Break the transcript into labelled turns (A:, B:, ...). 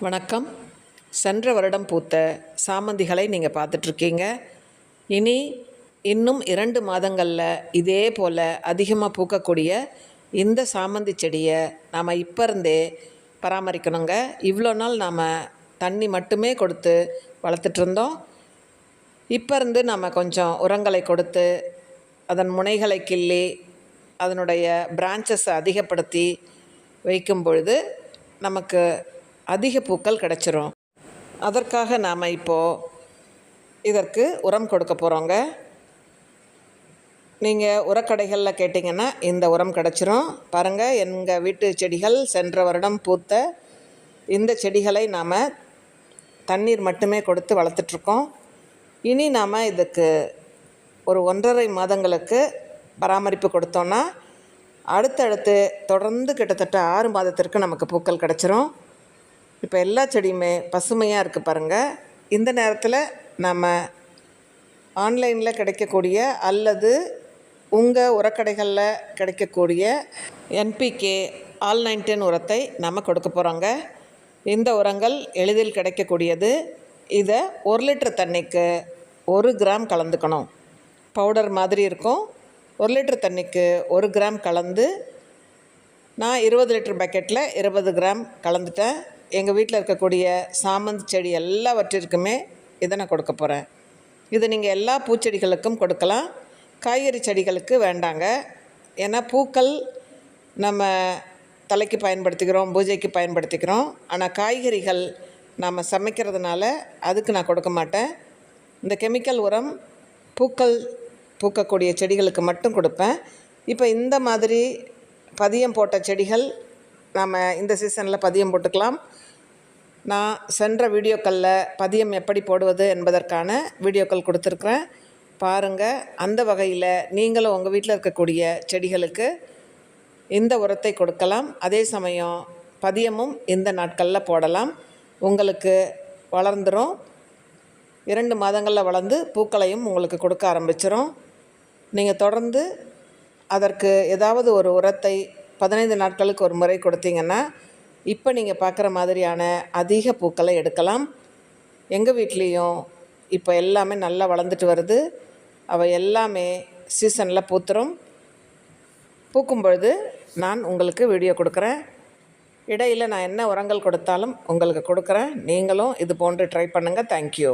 A: வணக்கம். சென்ற வருடம் பூத்த சாமந்திகளை நீங்கள் பார்த்துட்ருக்கீங்க. இன்னும் 2 மாதங்களில் இதே போல் அதிகமாக பூக்கக்கூடிய இந்த சாமந்தி செடியை நாம் இப்போ இருந்தே பராமரிக்கணுங்க. இவ்வளோ நாள் நாம் தண்ணி மட்டுமே கொடுத்து வளர்த்துட்ருந்தோம். இப்போ இருந்து நாம் கொஞ்சம் உரங்களை கொடுத்து அதன் முனைகளை கிள்ளி அதனுடைய பிரான்ச்சஸை அதிகப்படுத்தி வைக்கும் பொழுது நமக்கு அதிக பூக்கள் கிடச்சிரும். அதற்காக நாம் இப்போது இதற்கு உரம் கொடுக்க போகிறோங்க. நீங்கள் உரக்கடைகளில் கேட்டிங்கன்னா இந்த உரம் கிடச்சிரும். பாருங்கள், எங்கள் வீட்டு செடிகள் சென்ற வருடம் பூத்த இந்த செடிகளை நாம் தண்ணீர் மட்டுமே கொடுத்து வளர்த்துட்ருக்கோம். இனி நாம் இதுக்கு ஒரு 1.5 மாதங்களுக்கு பராமரிப்பு கொடுத்தோன்னா அடுத்தடுத்து தொடர்ந்து கிட்டத்தட்ட 6 மாதத்திற்கு நமக்கு பூக்கள் கிடச்சிரும். இப்போ எல்லா செடியுமே பசுமையாக இருக்குது பாருங்கள். இந்த நேரத்தில் நம்ம ஆன்லைனில் கிடைக்கக்கூடிய அல்லது உங்கள் உரக்கடைகளில் கிடைக்கக்கூடிய NPK All-19 உரத்தை நம்ம கொடுக்க போகிறோங்க. இந்த உரங்கள் எளிதில் கிடைக்கக்கூடியது. இதை 1 லிட்டர் தண்ணிக்கு 1 கிராம் கலந்துக்கணும். பவுடர் மாதிரி இருக்கும். 1 லிட்டர் தண்ணிக்கு 1 கிராம் கலந்து நான் 20 லிட்டர் பக்கெட்டில் 20 கிராம் கலந்துட்டேன். எங்கள் வீட்டில் இருக்கக்கூடிய சாமந்தி செடி எல்லாவற்றிற்குமே இதை நான் கொடுக்க போகிறேன். இது நீங்கள் எல்லா பூச்செடிகளுக்கும் கொடுக்கலாம். காய்கறி செடிகளுக்கு வேண்டாங்க. ஏன்னா பூக்கள் நம்ம தலைக்கு பயன்படுத்திக்கிறோம், பூஜைக்கு பயன்படுத்திக்கிறோம். ஆனால் காய்கறிகள் நம்ம சமைக்கிறதுனால அதுக்கு நான் கொடுக்க மாட்டேன். இந்த கெமிக்கல் உரம் பூக்கள் பூக்கக்கூடிய செடிகளுக்கு மட்டும் கொடுப்பேன். இப்போ இந்த மாதிரி பதியம் போட்ட செடிகள் நாம் இந்த சீசனில் பதியம் போட்டுக்கலாம். நான் சென்ற வீடியோக்களில் பதியம் எப்படி போடுவது என்பதற்கான வீடியோக்கள் கொடுத்துருக்குறேன். பாருங்கள். அந்த வகையில் நீங்களும் உங்கள் வீட்டில் இருக்கக்கூடிய செடிகளுக்கு இந்த உரத்தை கொடுக்கலாம். அதே சமயம் பதியமும் இந்த நாட்களில் போடலாம். உங்களுக்கு வளர்ந்துடும். 2 மாதங்களில் வளர்ந்து பூக்களையும் உங்களுக்கு கொடுக்க ஆரம்பிச்சிடும். நீங்கள் தொடர்ந்து அதற்கு ஏதாவது ஒரு உரத்தை 15 நாட்களுக்கு ஒரு முறை கொடுத்தீங்கன்னா இப்போ நீங்கள் பார்க்குற மாதிரியான அதிக பூக்களை எடுக்கலாம். எங்கள் வீட்லேயும் இப்போ எல்லாமே நல்லா வளர்ந்துட்டு வருது. அவை எல்லாமே சீசனில் பூத்துரும். பூக்கும் பொழுது நான் உங்களுக்கு வீடியோ கொடுக்குறேன். இடையில் நான் என்ன உரங்கள் கொடுத்தாலும் உங்களுக்கு கொடுக்குறேன். நீங்களும் இது போன்று ட்ரை பண்ணுங்கள். தேங்க்யூ.